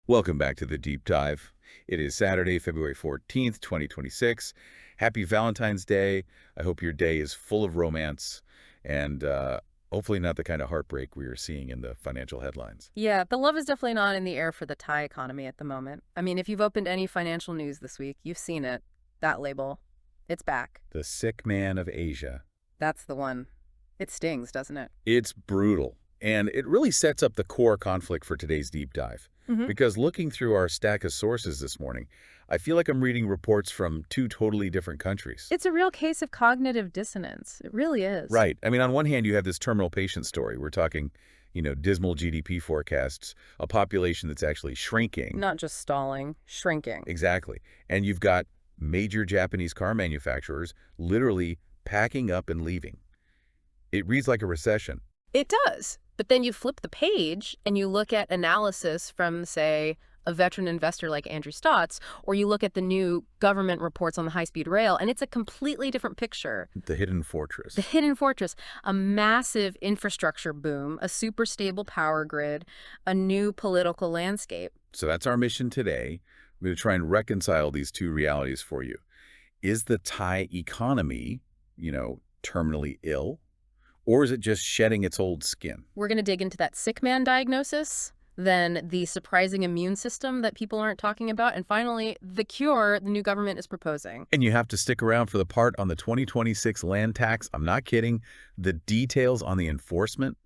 Welcome back to the Deep Dive. It is Saturday, February 14th, 2026. Happy Valentine's Day. I hope your day is full of romance and hopefully not the kind of heartbreak we are seeing in the financial headlines. Yeah, the love is definitely not in the air for the Thai economy at the moment. I mean, if you've opened any financial news this week, you've seen it. That label. It's back. The sick man of Asia. That's the one. It stings, doesn't it? It's brutal, and it really sets up the core conflict for today's deep dive. Mm-hmm. Because looking through our stack of sources this morning, I feel like I'm reading reports from two totally different countries. It's a real case of cognitive dissonance. It really is. Right. I mean, on one hand, you have this terminal patient story. We're talking, dismal GDP forecasts, a population that's actually shrinking. Not just stalling, shrinking. Exactly. And you've got major Japanese car manufacturers literally packing up and leaving. It reads like a recession. It does. But then you flip the page and you look at analysis from, say, a veteran investor like Andrew Stotz, or you look at the new government reports on the high-speed rail, and it's a completely different picture. The hidden fortress. The hidden fortress, a massive infrastructure boom, a super stable power grid, a new political landscape. So that's our mission today. We're going to try and reconcile these two realities for you. Is the Thai economy, terminally ill? Or is it just shedding its old skin? We're going to dig into that sick man diagnosis, then the surprising immune system that people aren't talking about, and finally, the cure the new government is proposing. And you have to stick around for the part on the 2026 land tax. I'm not kidding. The details on the enforcement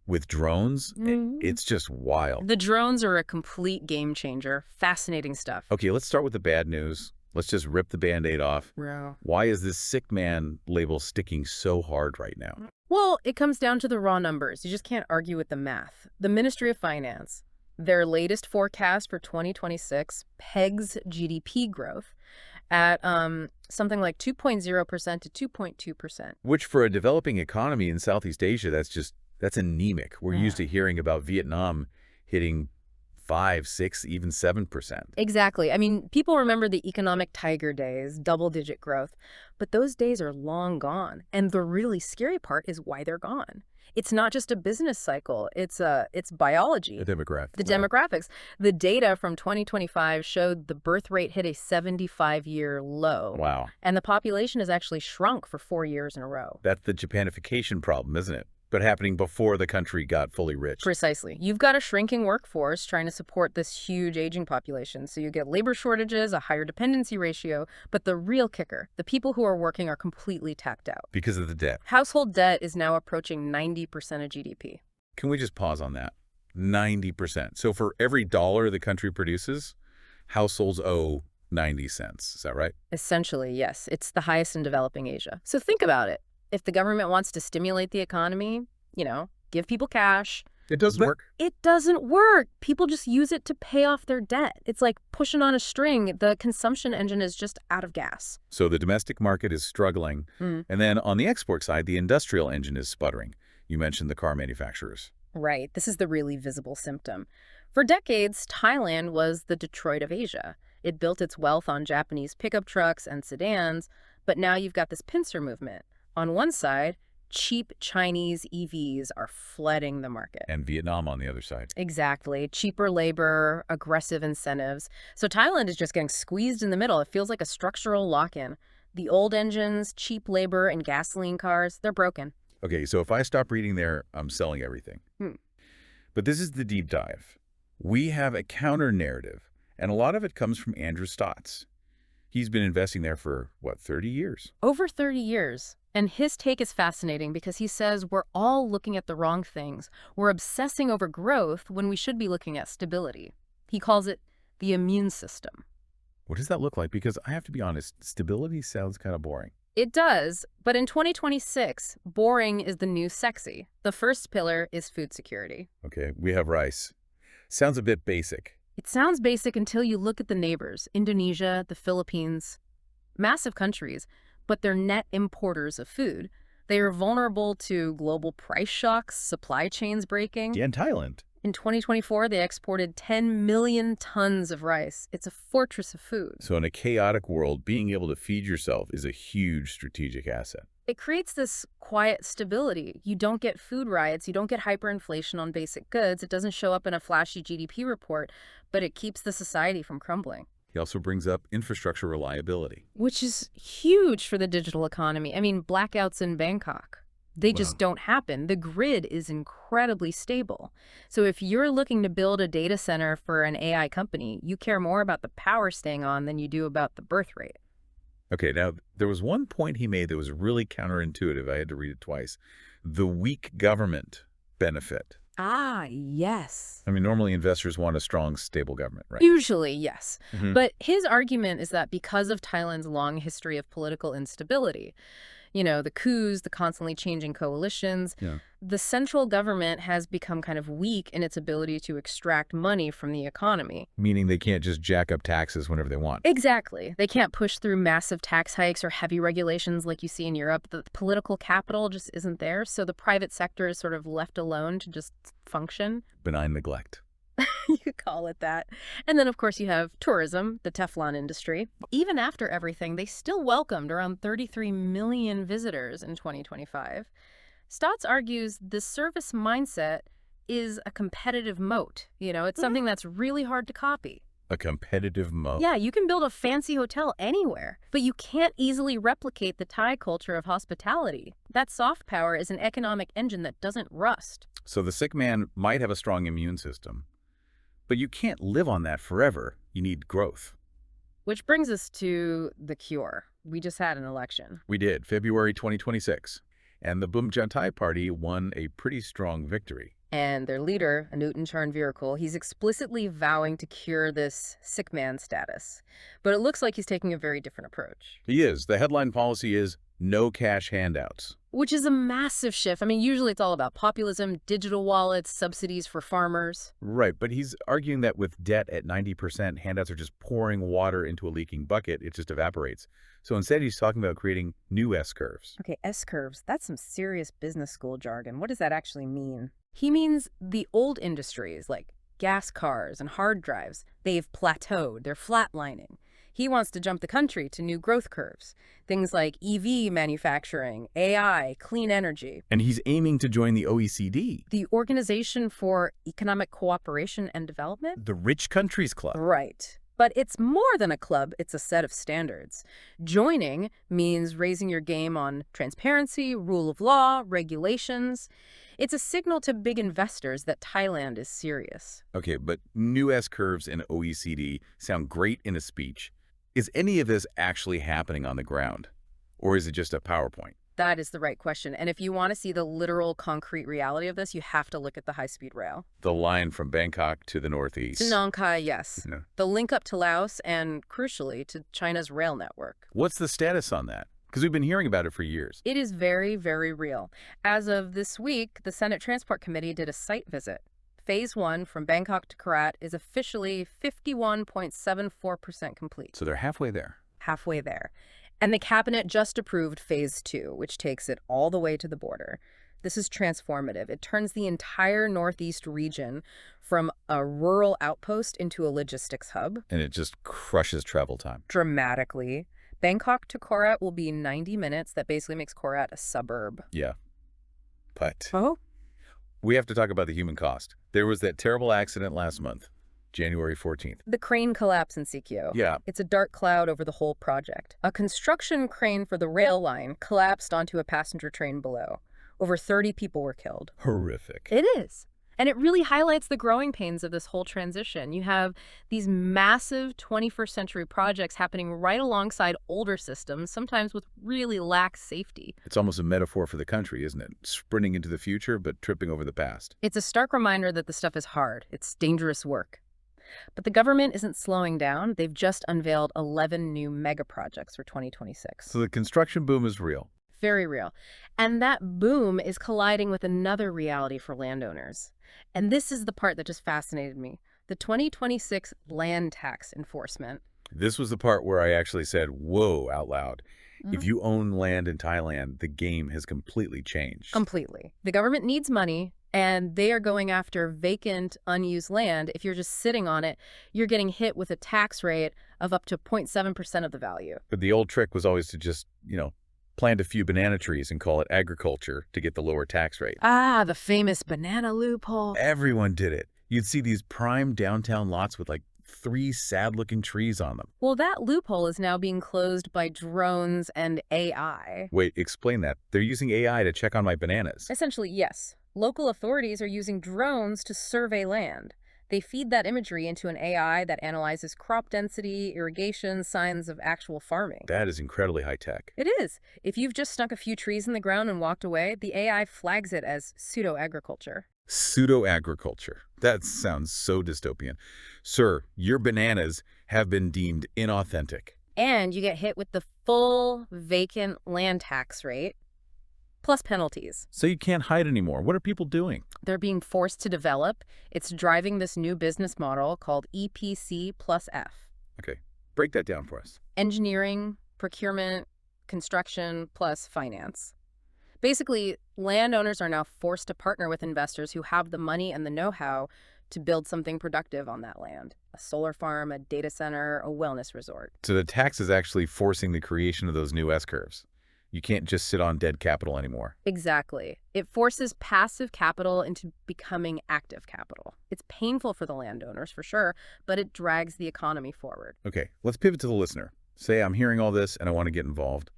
with drones, it's just wild. The drones are a complete game changer. Fascinating stuff. Okay, let's start with the bad news. Let's just rip the Band-Aid off. Yeah. Why is this sick man label sticking so hard right now? Well, it comes down to the raw numbers. You just can't argue with the math. The Ministry of Finance, their latest forecast for 2026 pegs GDP growth at something like 2.0% to 2.2%. Which for a developing economy in Southeast Asia, that's anemic. We're used to hearing about Vietnam hitting 5, 6, even 7%. Exactly. I mean, people remember the economic tiger days, double-digit growth, but those days are long gone. And the really scary part is why they're gone. It's not just a business cycle. It's biology. The demographics. The demographics. The data from 2025 showed the birth rate hit a 75-year low. Wow. And the population has actually shrunk for 4 years in a row. That's the Japanification problem, isn't it? But happening before the country got fully rich. Precisely. You've got a shrinking workforce trying to support this huge aging population. So you get labor shortages, a higher dependency ratio. But the real kicker, the people who are working are completely tapped out. Because of the debt. Household debt is now approaching 90% of GDP. Can we just pause on that? 90%. So for every dollar the country produces, households owe 90 cents. Is that right? Essentially, yes. It's the highest in developing Asia. So think about it. If the government wants to stimulate the economy, give people cash. It doesn't work. It doesn't work. People just use it to pay off their debt. It's like pushing on a string. The consumption engine is just out of gas. So the domestic market is struggling. And then on the export side, the industrial engine is sputtering. You mentioned the car manufacturers. Right. This is the really visible symptom. For decades, Thailand was the Detroit of Asia. It built its wealth on Japanese pickup trucks and sedans, but now you've got this pincer movement. On one side, cheap Chinese EVs are flooding the market. And Vietnam on the other side. Exactly. Cheaper labor, aggressive incentives. So Thailand is just getting squeezed in the middle. It feels like a structural lock-in. The old engines, cheap labor, and gasoline cars, they're broken. Okay, so if I stop reading there, I'm selling everything. But this is the deep dive. We have a counter-narrative, and a lot of it comes from Andrew Stotz. He's been investing there for, 30 years? Over 30 years. And his take is fascinating because he says we're all looking at the wrong things. We're obsessing over growth when we should be looking at stability. He calls it the immune system. What does that look like? Because I have to be honest, stability sounds kind of boring. It does, but in 2026, boring is the new sexy. The first pillar is food security. Okay, we have rice. Sounds a bit basic. It sounds basic until you look at the neighbors, Indonesia, the Philippines. Massive countries, but they're net importers of food. They are vulnerable to global price shocks, supply chains breaking. Yeah, and Thailand. In 2024, they exported 10 million tons of rice. It's a fortress of food. So in a chaotic world, being able to feed yourself is a huge strategic asset. It creates this quiet stability. You don't get food riots, you don't get hyperinflation on basic goods, it doesn't show up in a flashy GDP report, but it keeps the society from crumbling. He also brings up infrastructure reliability. Which is huge for the digital economy. I mean, blackouts in Bangkok, they just don't happen. The grid is incredibly stable. So if you're looking to build a data center for an AI company, you care more about the power staying on than you do about the birth rate. Okay, now there was one point he made that was really counterintuitive. I had to read it twice. The weak government benefit. Ah, yes. I mean, normally investors want a strong, stable government, right? Usually, yes. Mhm. But his argument is that because of Thailand's long history of political instability, the coups, the constantly changing coalitions, Yeah. the central government has become kind of weak in its ability to extract money from the economy. Meaning they can't just jack up taxes whenever they want. Exactly. They can't push through massive tax hikes or heavy regulations like you see in Europe. The political capital just isn't there, so the private sector is sort of left alone to just function. Benign neglect. You could call it that. And then, of course, you have tourism, the Teflon industry. Even after everything, they still welcomed around 33 million visitors in 2025. Stotts argues the service mindset is a competitive moat. It's something that's really hard to copy. A competitive moat. Yeah, you can build a fancy hotel anywhere, but you can't easily replicate the Thai culture of hospitality. That soft power is an economic engine that doesn't rust. So the sick man might have a strong immune system, but you can't live on that forever. You need growth. Which brings us to the cure. We just had an election. We did, February 2026. And the Bumjantai Party won a pretty strong victory. And their leader, Anutin Charnvirakul, he's explicitly vowing to cure this sick man status. But it looks like he's taking a very different approach. He is. The headline policy is no cash handouts. Which is a massive shift. I mean, usually it's all about populism, digital wallets, subsidies for farmers. Right, but he's arguing that with debt at 90%, handouts are just pouring water into a leaking bucket. It just evaporates. So instead, he's talking about creating new S-curves. Okay, S-curves, that's some serious business school jargon. What does that actually mean? He means the old industries like gas cars and hard drives, they've plateaued, they're flatlining. He wants to jump the country to new growth curves, things like EV manufacturing, AI, clean energy. And he's aiming to join the OECD. The Organization for Economic Cooperation and Development? The Rich Countries Club. Right. But it's more than a club, it's a set of standards. Joining means raising your game on transparency, rule of law, regulations. It's a signal to big investors that Thailand is serious. Okay, but new S-curves in OECD sound great in a speech. Is any of this actually happening on the ground? Or is it just a PowerPoint? That is the right question. And if you want to see the literal concrete reality of this, you have to look at the high-speed rail. The line from Bangkok to the northeast. To Nong Khai, yes. Yeah. The link up to Laos and, crucially, to China's rail network. What's the status on that? Because we've been hearing about it for years. It is very, very real. As of this week, the Senate Transport Committee did a site visit. Phase 1 from Bangkok to Korat is officially 51.74% complete. So they're halfway there. Halfway there. And the cabinet just approved Phase 2, which takes it all the way to the border. This is transformative. It turns the entire Northeast region from a rural outpost into a logistics hub. And it just crushes travel time. Dramatically. Bangkok to Korat will be 90 minutes. That basically makes Korat a suburb. Yeah. But Oh? we have to talk about the human cost. There was that terrible accident last month, January 14th. The crane collapse in Sikyo. Yeah. It's a dark cloud over the whole project. A construction crane for the rail line collapsed onto a passenger train below. Over 30 people were killed. Horrific. It is. And it really highlights the growing pains of this whole transition. You have these massive 21st century projects happening right alongside older systems, sometimes with really lax safety. It's almost a metaphor for the country, isn't it? Sprinting into the future, but tripping over the past. It's a stark reminder that the stuff is hard. It's dangerous work. But the government isn't slowing down. They've just unveiled 11 new mega projects for 2026. So the construction boom is real. Very real. And that boom is colliding with another reality for landowners. And this is the part that just fascinated me. The 2026 land tax enforcement. This was the part where I actually said, whoa, out loud. If you own land in Thailand, the game has completely changed. Completely. The government needs money, And they are going after vacant, unused land. If you're just sitting on it, you're getting hit with a tax rate of up to 0.7% of the value. But the old trick was always to just, plant a few banana trees and call it agriculture to get the lower tax rate. Ah, the famous banana loophole. Everyone did it. You'd see these prime downtown lots with like 3 sad-looking trees on them. Well, that loophole is now being closed by drones and AI. Wait, explain that. They're using AI to check on my bananas. Essentially, yes. Local authorities are using drones to survey land. They feed that imagery into an AI that analyzes crop density, irrigation, signs of actual farming. That is incredibly high-tech. It is. If you've just stuck a few trees in the ground and walked away, the AI flags it as pseudo-agriculture. Pseudo-agriculture. That sounds so dystopian. Sir, your bananas have been deemed inauthentic. And you get hit with the full vacant land tax rate, plus penalties. So you can't hide anymore. What are people doing? They're being forced to develop. It's driving this new business model called EPC plus F. Okay, break that down for us. Engineering, procurement, construction, plus finance. Basically, landowners are now forced to partner with investors who have the money and the know-how to build something productive on that land. A solar farm, a data center, a wellness resort. So the tax is actually forcing the creation of those new S-curves. You can't just sit on dead capital anymore. Exactly. It forces passive capital into becoming active capital. It's painful for the landowners, for sure, but it drags the economy forward. Okay, let's pivot to the listener. Say I'm hearing all this and I want to get involved,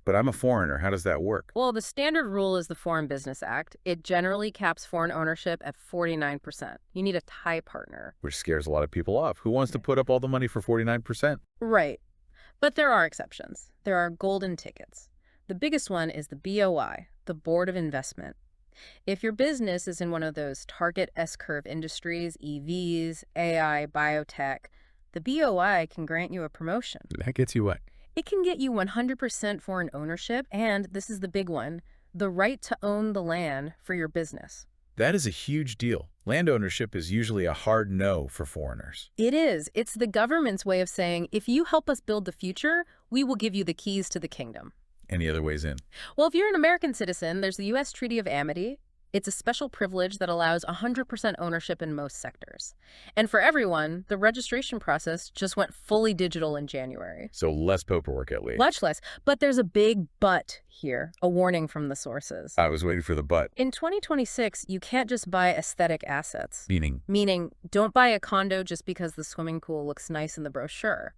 but I'm a foreigner. How does that work? Well, the standard rule is the Foreign Business Act. It generally caps foreign ownership at 49%. You need a Thai partner. Which scares a lot of people off. Who wants to put up all the money for 49%? Right. But there are exceptions. There are golden tickets. The biggest one is the BOI, the Board of Investment. If your business is in one of those target S-curve industries, EVs, AI, biotech, the BOI can grant you a promotion. That gets you what? It can get you 100% foreign ownership, and this is the big one, the right to own the land for your business. That is a huge deal. Land ownership is usually a hard no for foreigners. It is. It's the government's way of saying, if you help us build the future, we will give you the keys to the kingdom. Any other ways in? Well, if you're an American citizen, there's the U.S. Treaty of Amity. It's a special privilege that allows 100% ownership in most sectors. And for everyone, the registration process just went fully digital in January. So less paperwork at least. Much less. But there's a big but here, a warning from the sources. I was waiting for the but. In 2026, you can't just buy aesthetic assets. Meaning, don't buy a condo just because the swimming pool looks nice in the brochure.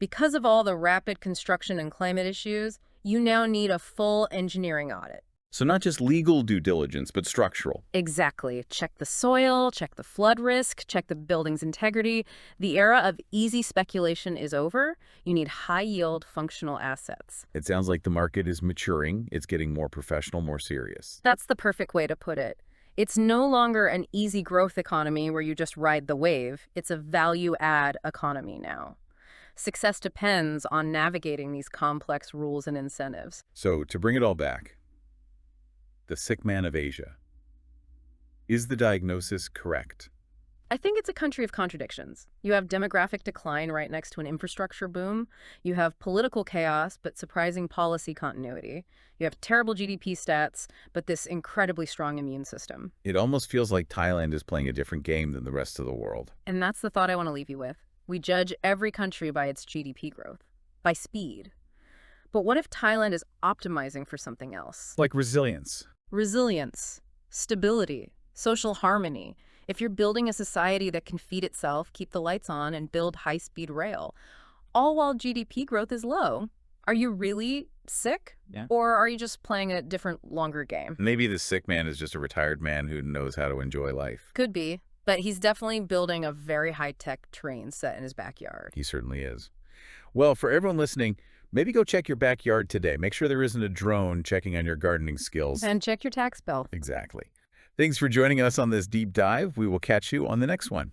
Because of all the rapid construction and climate issues, you now need a full engineering audit. so not just legal due diligence, but structural. Exactly. Check the soil, check the flood risk, check the building's integrity. The era of easy speculation is over. You need high-yield, functional assets. It sounds like the market is maturing. It's getting more professional, more serious. That's the perfect way to put it. It's no longer an easy growth economy where you just ride the wave. It's a value-add economy now. Success depends on navigating these complex rules and incentives. So to bring it all back, the sick man of Asia. Is the diagnosis correct? I think it's a country of contradictions. You have demographic decline right next to an infrastructure boom. You have political chaos, but surprising policy continuity. You have terrible GDP stats, but this incredibly strong immune system. It almost feels like Thailand is playing a different game than the rest of the world. And that's the thought I want to leave you with. We judge every country by its GDP growth, by speed. But what if Thailand is optimizing for something else? Like resilience. Resilience, stability, social harmony. If you're building a society that can feed itself, keep the lights on, and build high-speed rail, all while GDP growth is low, are you really sick? Yeah. Or are you just playing a different, longer game? Maybe the sick man is just a retired man who knows how to enjoy life. Could be. But he's definitely building a very high-tech train set in his backyard. He certainly is. Well, for everyone listening, maybe go check your backyard today. Make sure there isn't a drone checking on your gardening skills. And check your tax bill. Exactly. Thanks for joining us on this deep dive. We will catch you on the next one.